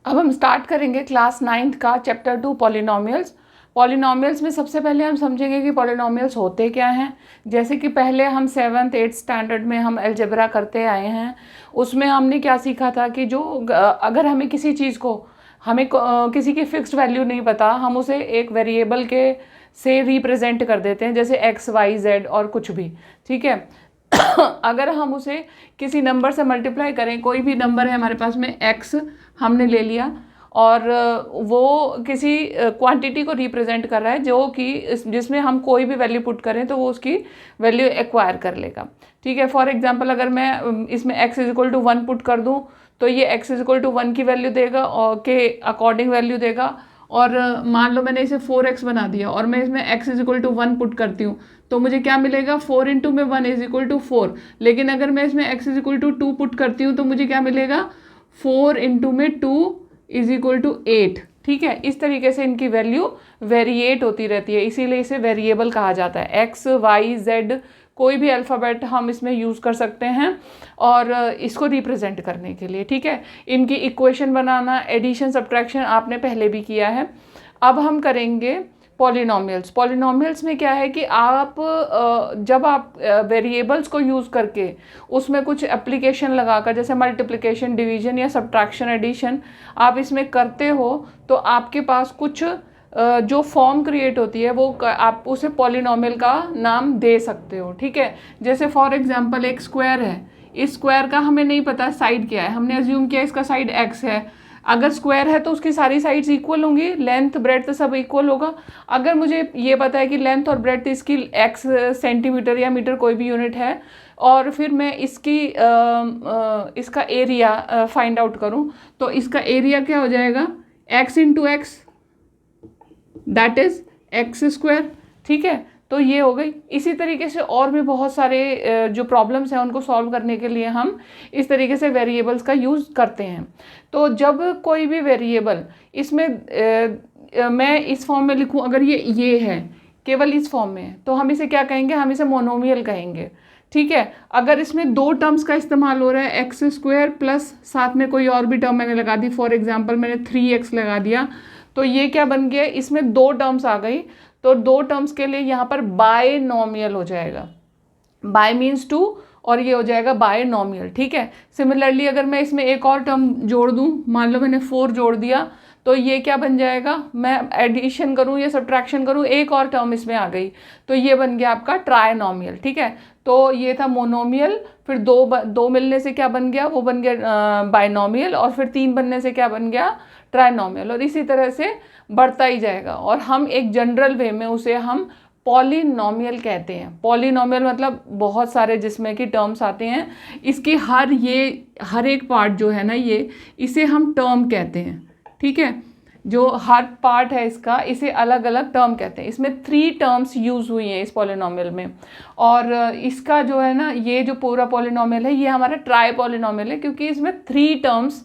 अब हम स्टार्ट करेंगे क्लास 9th का चैप्टर 2 पॉलिनोमियल्स। पॉलिनोमियल्स में सबसे पहले हम समझेंगे कि पॉलिनोमियल्स होते क्या हैं। जैसे कि पहले हम 7th 8th स्टैंडर्ड में हम अलजेब्रा करते आए हैं, उसमें हमने क्या सीखा था कि जो अगर हमें किसी चीज़ को किसी की फिक्स्ड वैल्यू नहीं पता, हम उसे एक वेरिएबल के से रिप्रेजेंट कर देते हैं, जैसे एक्स वाई जेड और कुछ भी। ठीक है। अगर हम उसे किसी नंबर से मल्टीप्लाई करें, कोई भी नंबर है हमारे पास में एक्स हमने ले लिया और वो किसी क्वांटिटी को रिप्रेजेंट कर रहा है जो कि जिसमें हम कोई भी वैल्यू पुट करें तो वो उसकी वैल्यू एक्वायर कर लेगा। ठीक है। फॉर एग्जांपल अगर मैं इसमें x is equal to 1 put कर दूं तो ये x इज इक्वल टू 1 की वैल्यू देगा और के अकॉर्डिंग वैल्यू देगा। और मान लो मैंने इसे 4x बना दिया और मैं इसमें x is equal to 1 put करती हूँ तो मुझे क्या मिलेगा, 4 इंटू में 1 इज इक्वल टू 4। लेकिन अगर मैं इसमें x is equal to 2 put करती हूँ तो मुझे क्या मिलेगा, 4 इंटू में 2 इज इक्वल टू 8। ठीक है। इस तरीके से इनकी वैल्यू वेरिएट होती रहती है, इसीलिए इसे वेरिएबल कहा जाता है। एक्स वाई जेड कोई भी अल्फ़ाबेट हम इसमें यूज़ कर सकते हैं और इसको रिप्रेजेंट करने के लिए। ठीक है। इनकी इक्वेशन बनाना, एडिशन सब्ट्रैक्शन आपने पहले भी किया है। अब हम करेंगे पॉलिनोमियल्स। पॉलिनोमियल्स में क्या है कि आप जब आप वेरिएबल्स को यूज़ करके उसमें कुछ एप्लीकेशन लगाकर, जैसे मल्टीप्लिकेशन, डिवीजन या सब्ट्रैक्शन, एडिशन आप इसमें करते हो तो आपके पास कुछ जो फॉर्म क्रिएट होती है वो आप उसे पॉलिनोमियल का नाम दे सकते हो। ठीक है। जैसे फॉर एग्जांपल एक स्क्वायर है, इस स्क्वायर का हमें नहीं पता साइड क्या है, हमने अज्यूम किया इसका साइड x है। अगर स्क्वायर है तो उसकी सारी साइड्स इक्वल होंगी, लेंथ ब्रेड्थ सब इक्वल होगा। अगर मुझे ये पता है कि लेंथ और ब्रेड्थ इसकी x सेंटीमीटर या मीटर कोई भी यूनिट है और फिर मैं इसका एरिया फाइंड आउट करूं तो इसका एरिया क्या हो जाएगा, x into x, that is x square. ठीक है। तो ये हो गई। इसी तरीके से और भी बहुत सारे जो प्रॉब्लम्स हैं उनको सॉल्व करने के लिए हम इस तरीके से वेरिएबल्स का यूज़ करते हैं। तो जब कोई भी वेरिएबल इसमें मैं इस फॉर्म में लिखूं, अगर ये है केवल इस फॉर्म में है तो हम इसे क्या कहेंगे, हम इसे मोनोमियल कहेंगे। ठीक है। अगर इसमें दो टर्म्स का इस्तेमाल हो रहा है, एक्स स्क्वायर प्लस साथ में कोई और भी टर्म मैंने लगा दी, फॉर एग्जाम्पल मैंने 3x लगा दिया, तो ये क्या बन गया, इसमें दो टर्म्स आ गई तो दो टर्म्स के लिए यहाँ पर बायनोमियल हो जाएगा। बाय मीन्स टू और ये हो जाएगा बायनोमियल। ठीक है। सिमिलरली अगर मैं इसमें एक और टर्म जोड़ दूँ, मान लो मैंने 4 जोड़ दिया तो ये क्या बन जाएगा, मैं एडिशन करूँ या सब्ट्रैक्शन करूँ, एक और टर्म इसमें आ गई तो ये बन गया आपका ट्रायनोमियल। ठीक है। तो ये था मोनोमियल, फिर दो मिलने से क्या बन गया, वो बन गया बायनोमियल, और फिर 3 बनने से क्या बन गया, ट्रायनोमियल, और इसी तरह से बढ़ता ही जाएगा। और हम एक जनरल वे में उसे हम पॉलिनोमियल कहते हैं। पॉलिनोमियल मतलब बहुत सारे जिसमें कि टर्म्स आते हैं, इसकी हर एक पार्ट जो है ना, ये इसे हम टर्म कहते हैं। ठीक है। जो हर पार्ट है इसका, इसे अलग अलग टर्म कहते हैं। इसमें 3 टर्म्स यूज़ हुई हैं इस पॉलिनोमियल में, और इसका जो है ना, ये जो पूरा पॉलिनोमियल है ये हमारा ट्राई पॉलिनोमियल है क्योंकि इसमें 3 टर्म्स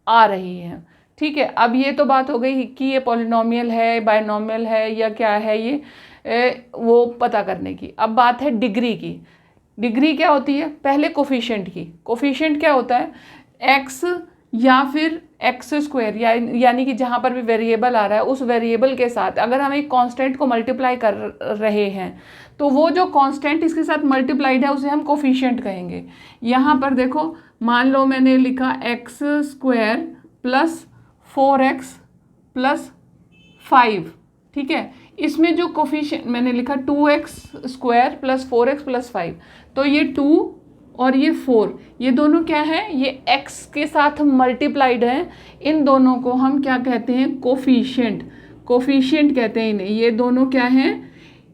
आ रही हैं। ठीक है। अब ये तो बात हो गई कि ये पॉलिनोमियल है, बायनोमियल है या क्या है ये वो पता करने की। अब बात है डिग्री की। डिग्री क्या होती है, पहले कोफिशिएंट की। कोफिशिएंट क्या होता है, एक्स या फिर एक्स स्क्वायर, यानी कि जहाँ पर भी वेरिएबल आ रहा है उस वेरिएबल के साथ अगर हम एक कांस्टेंट को मल्टीप्लाई कर रहे हैं तो वो जो कांस्टेंट इसके साथ मल्टीप्लाइड है उसे हम कोफिशिएंट कहेंगे। यहाँ पर देखो, मान लो मैंने लिखा x square plus 4x plus 5। ठीक है। इसमें जो कोफिशिएंट मैंने लिखा 2x square plus 4x plus 5, तो ये 2 और ये 4, ये दोनों क्या है, ये x के साथ मल्टीप्लाइड है। इन दोनों को हम क्या कहते हैं, कोफिशिएंट। कोफिशिएंट कहते हैं इन्हें। ये दोनों क्या हैं,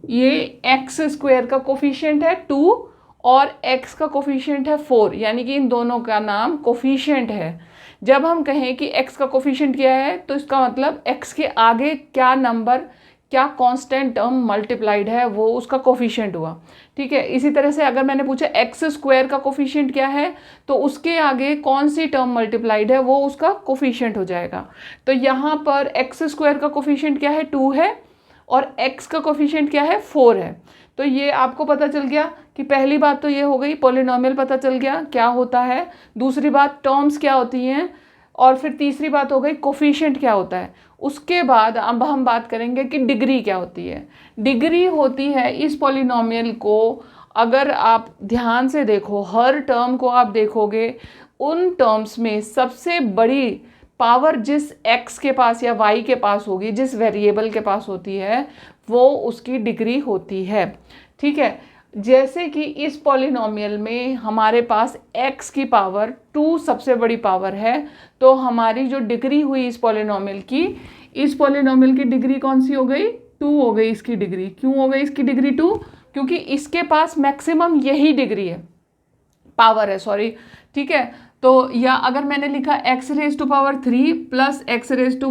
ये x स्क्वायर का कोफिशिएंट है 2 और x का कोफिशिएंट है 4, यानी कि इन दोनों का नाम कोफिशिएंट है। जब हम कहें कि x का कोफिशिएंट क्या है तो इसका मतलब x के आगे क्या नंबर, क्या कांस्टेंट टर्म मल्टीप्लाइड है वो उसका कोफिशिएंट हुआ। ठीक है। इसी तरह से अगर मैंने पूछा एक्स स्क्वायर का कोफिशिएंट क्या है तो उसके आगे कौन सी टर्म मल्टीप्लाइड है वो उसका कोफिशिएंट हो जाएगा। तो यहाँ पर एक्स स्क्वायर का कोफिशिएंट क्या है, 2 है, और x का कोफिशिएंट क्या है, 4 है। तो ये आपको पता चल गया कि पहली बात तो ये हो गई, पॉलिनोमियल पता चल गया क्या होता है। दूसरी बात, टर्म्स क्या होती हैं, और फिर तीसरी बात हो गई कोफिशिएंट क्या होता है। उसके बाद अब हम बात करेंगे कि डिग्री क्या होती है। डिग्री होती है इस पॉलिनोमियल को, अगर आप ध्यान से देखो, हर टर्म को आप देखोगे, उन टर्म्स में सबसे बड़ी पावर जिस x के पास या y के पास होगी, जिस वेरिएबल के पास होती है, वो उसकी डिग्री होती है। ठीक है, जैसे कि इस पॉलिनोमियल में हमारे पास x की पावर 2 सबसे बड़ी पावर है, तो हमारी जो डिग्री हुई इस पॉलिनोमियल की डिग्री कौन सी हो गई? 2 हो गई इसकी डिग्री। क्यों हो गई इसकी डिग्री 2? क्योंकि इसके पास मैक्सिमम यही डिग्री है, पावर है, सॉरी। ठीक है, तो या अगर मैंने लिखा x raise to power 3 plus x raise to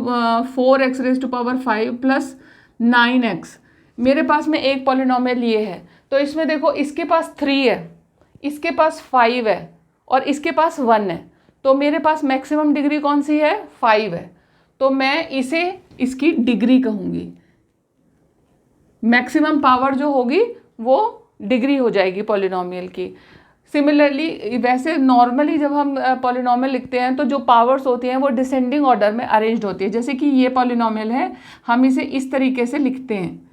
4 x raise to power 5 plus 9x, मेरे पास में एक पॉलिनोमियल ये है, तो इसमें देखो इसके पास 3 है, इसके पास 5 है और इसके पास 1 है, तो मेरे पास मैक्सिमम डिग्री कौन सी है? 5 है, तो मैं इसे इसकी डिग्री कहूँगी। मैक्सिमम पावर जो होगी वो डिग्री हो जाएगी पॉलिनोमियल की। सिमिलरली वैसे नॉर्मली जब हम पॉलिनोमियल लिखते हैं तो जो पावर्स होती हैं वो डिसेंडिंग ऑर्डर में अरेंज्ड होती है। जैसे कि ये पॉलिनोमियल है, हम इसे इस तरीके से लिखते हैं,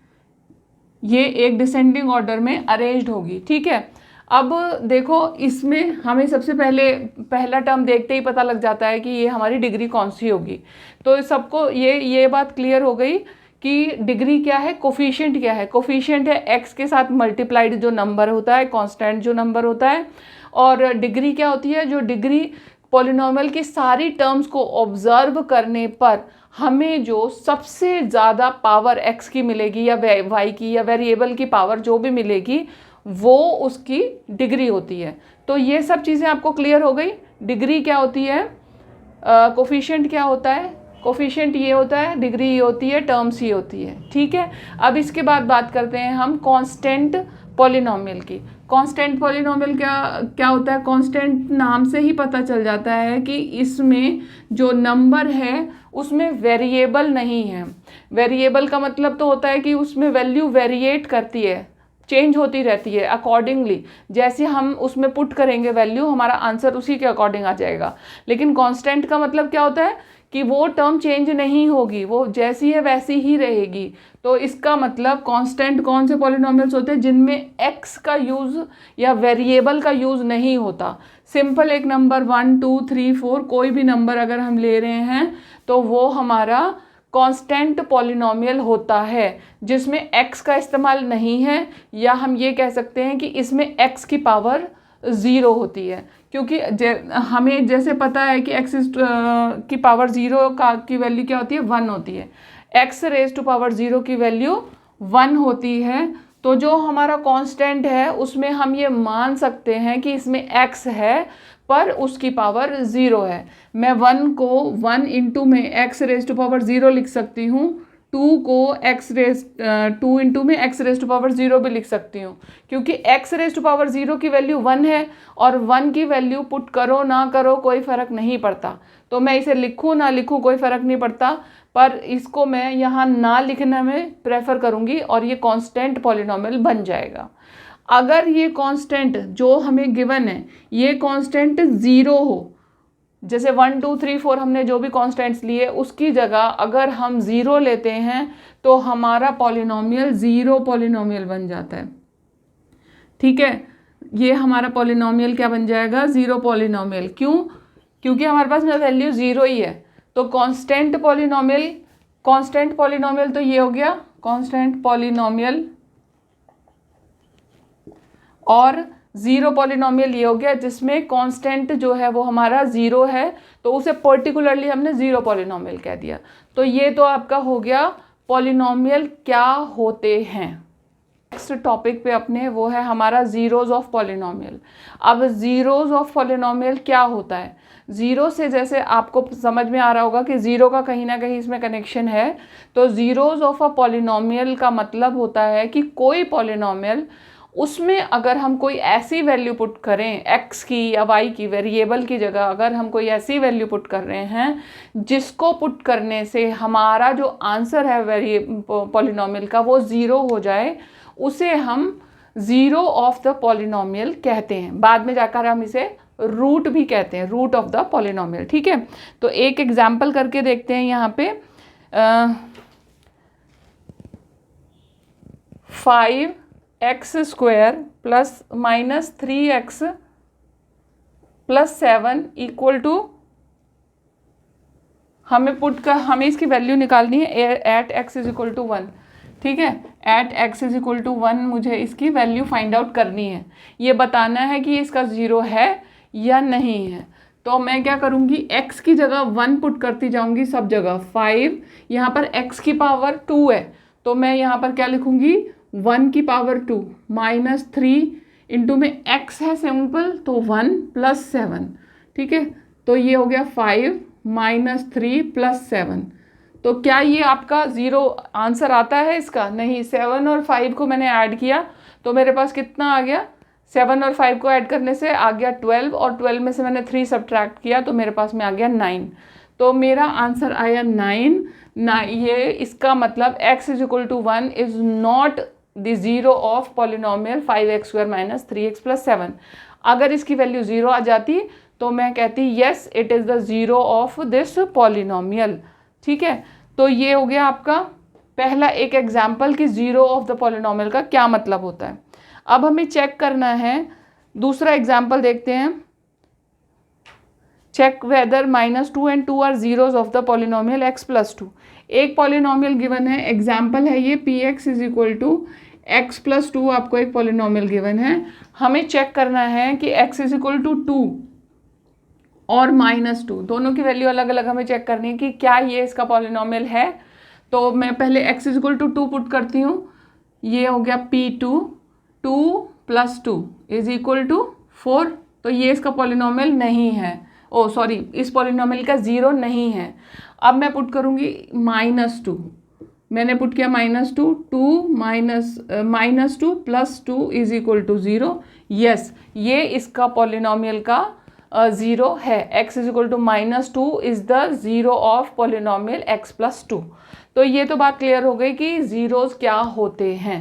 ये एक डिसेंडिंग ऑर्डर में अरेंज्ड होगी। ठीक है, अब देखो इसमें हमें सबसे पहले पहला टर्म देखते ही पता लग जाता है कि ये हमारी डिग्री कौन सी होगी। तो सबको ये बात क्लियर हो गई कि डिग्री क्या है, कोफिशिएंट क्या है। कोफिशिएंट है x के साथ मल्टीप्लाइड जो नंबर होता है, कांस्टेंट जो नंबर होता है। और डिग्री क्या होती है? जो डिग्री पॉलिनोमियल की सारी टर्म्स को ऑब्जर्व करने पर हमें जो सबसे ज़्यादा पावर x की मिलेगी या y की या वेरिएबल की पावर जो भी मिलेगी, वो उसकी डिग्री होती है। तो ये सब चीज़ें आपको क्लियर हो गई। डिग्री क्या होती है, कोफिशिएंट क्या होता है, कोफिशिएंट ये होता है, डिग्री ये होती है, टर्म्स ये होती है। ठीक है, अब इसके बाद बात करते हैं हम कांस्टेंट पॉलिनोमियल की। कांस्टेंट पॉलिनोमियल क्या होता है? कांस्टेंट नाम से ही पता चल जाता है कि इसमें जो नंबर है उसमें वेरिएबल नहीं है। वेरिएबल का मतलब तो होता है कि उसमें वैल्यू वेरिएट करती है, चेंज होती रहती है अकॉर्डिंगली। जैसे हम उसमें पुट करेंगे वैल्यू, हमारा आंसर उसी के अकॉर्डिंग आ जाएगा। लेकिन कांस्टेंट का मतलब क्या होता है कि वो टर्म चेंज नहीं होगी, वो जैसी है वैसी ही रहेगी। तो इसका मतलब कांस्टेंट कौन से पॉलिनोमियल्स होते हैं? जिनमें x का यूज़ या वेरिएबल का यूज़ नहीं होता। सिंपल एक नंबर 1 2 3 4 कोई भी नंबर अगर हम ले रहे हैं तो वो हमारा कांस्टेंट पॉलिनोमियल होता है, जिसमें x का इस्तेमाल नहीं है, या हम ये कह सकते हैं कि इसमें x की पावर 0 होती है। क्योंकि हमें जैसे पता है कि x की पावर 0 की वैल्यू क्या होती है? 1 होती है। x रेज टू पावर 0 की वैल्यू 1 होती है। तो जो हमारा कांस्टेंट है उसमें हम ये मान सकते हैं कि इसमें x है पर उसकी पावर 0 है। मैं 1 को 1 इंटू में x रेज टू पावर 0 लिख सकती हूँ, 2 को 2 इंटू में x रेज टू पावर 0 भी लिख सकती हूँ, क्योंकि x रेज टू पावर 0 की वैल्यू 1 है और 1 की वैल्यू पुट करो ना करो कोई फ़र्क नहीं पड़ता। तो मैं इसे लिखूँ ना लिखूँ कोई फ़र्क नहीं पड़ता, पर इसको मैं यहाँ ना लिखने में प्रेफर करूँगी और ये कांस्टेंट पॉलिनोमियल बन जाएगा। अगर ये कांस्टेंट जो हमें गिवन है ये कांस्टेंट 0 हो, जैसे 1 2 3 4 हमने जो भी कांस्टेंट्स लिए उसकी जगह अगर हम 0 लेते हैं तो हमारा पॉलिनोमियल 0 पॉलिनोमियल बन जाता है। ठीक है, ये हमारा पॉलिनोमियल क्या बन जाएगा? 0 पॉलिनोमियल। क्यों? क्योंकि हमारे पास में वैल्यू 0 ही है। तो कांस्टेंट पॉलिनोमियल तो ये हो गया कांस्टेंट पॉलिनोमियल, और 0 पॉलिनोमियल ये हो गया जिसमें कांस्टेंट जो है वो हमारा 0 है, तो उसे पर्टिकुलरली हमने 0 पॉलिनोमियल कह दिया। तो ये तो आपका हो गया पॉलिनोमियल क्या होते हैं। नेक्स्ट टॉपिक पे अपने वो है हमारा जीरोज ऑफ पॉलिनोमियल। अब जीरोज ऑफ पॉलिनोमियल क्या होता है? ज़ीरो से जैसे आपको समझ में आ रहा होगा कि ज़ीरो का कहीं ना कहीं इसमें कनेक्शन है। तो ज़ीरोज ऑफ अ पॉलिनोमियल का मतलब होता है कि कोई पॉलिनोमियल, उसमें अगर हम कोई ऐसी वैल्यू पुट करें x की या y की, वेरिएबल की जगह अगर हम कोई ऐसी वैल्यू पुट कर रहे हैं जिसको पुट करने से हमारा जो आंसर है पॉलिनोमियल का वो 0 हो जाए, उसे हम ज़ीरो ऑफ द पॉलिनोमियल कहते हैं। बाद में जाकर हम इसे रूट भी कहते हैं, रूट ऑफ द पॉलिनोमियल। ठीक है, तो एक एग्जाम्पल करके देखते हैं यहाँ पे 5x² plus minus 3x plus 7 equal to, हमें इसकी वैल्यू निकालनी है at x is equal to 1। ठीक है, at x is equal to 1 मुझे इसकी वैल्यू फाइंड आउट करनी है, ये बताना है कि इसका 0 है या नहीं है। तो मैं क्या करूँगी, x की जगह 1 पुट करती जाऊँगी सब जगह। 5 यहाँ पर x की पावर 2 है, तो मैं यहाँ पर क्या लिखूँगी, 1 की पावर 2 माइनस 3 इंटू में x है सिंपल, तो 1 प्लस 7। ठीक है, तो ये हो गया 5 माइनस 3 प्लस 7। तो क्या ये आपका 0 आंसर आता है इसका? नहीं, 7 और 5 को मैंने ऐड किया तो मेरे पास कितना आ गया, 7 और 5 को ऐड करने से आ गया 12, और 12 में से मैंने 3 सब्ट्रैक्ट किया तो मेरे पास में आ गया 9। तो मेरा आंसर आया 9 ना। ये इसका मतलब x is equal to 1 is not the 0 of polynomial 5x² minus 3x plus 7। अगर इसकी वैल्यू 0 आ जाती तो मैं कहती yes it is the 0 of this polynomial. ठीक है, तो ये हो गया आपका पहला एक एग्जाम्पल कि 0 ऑफ द पॉलिनोमियल का क्या मतलब होता है। अब हमें चेक करना है, दूसरा एग्जाम्पल देखते हैं। Check whether -2 and 2 are zeros of the polynomial x plus 2। एक पॉलिनोमियल गिवन है, एग्जाम्पल है ये px is equal to x plus 2, आपको एक पॉलिनोमियल गिवन है। हमें चेक करना है कि x इज इक्वल टू 2 और -2 दोनों की वैल्यू अलग अलग हमें चेक करनी है कि क्या ये इसका पॉलिनोमियल है। तो मैं पहले x is equal to 2 put करती हूँ, ये हो गया p2, 2 plus 2 is equal to 4। तो ये इसका पॉलिनोमियल नहीं है, ओ सॉरी, इस पॉलिनोमियल का 0 नहीं है। अब मैं पुट करूँगी -2, मैंने पुट किया -2, 2 minus 2 plus 2 is equal to 0। Yes, ये इसका पॉलिनोमियल का 0 है। x is equal to -2 is the 0 of polynomial x plus 2। तो ये तो बात क्लियर हो गई कि जीरोस क्या होते हैं।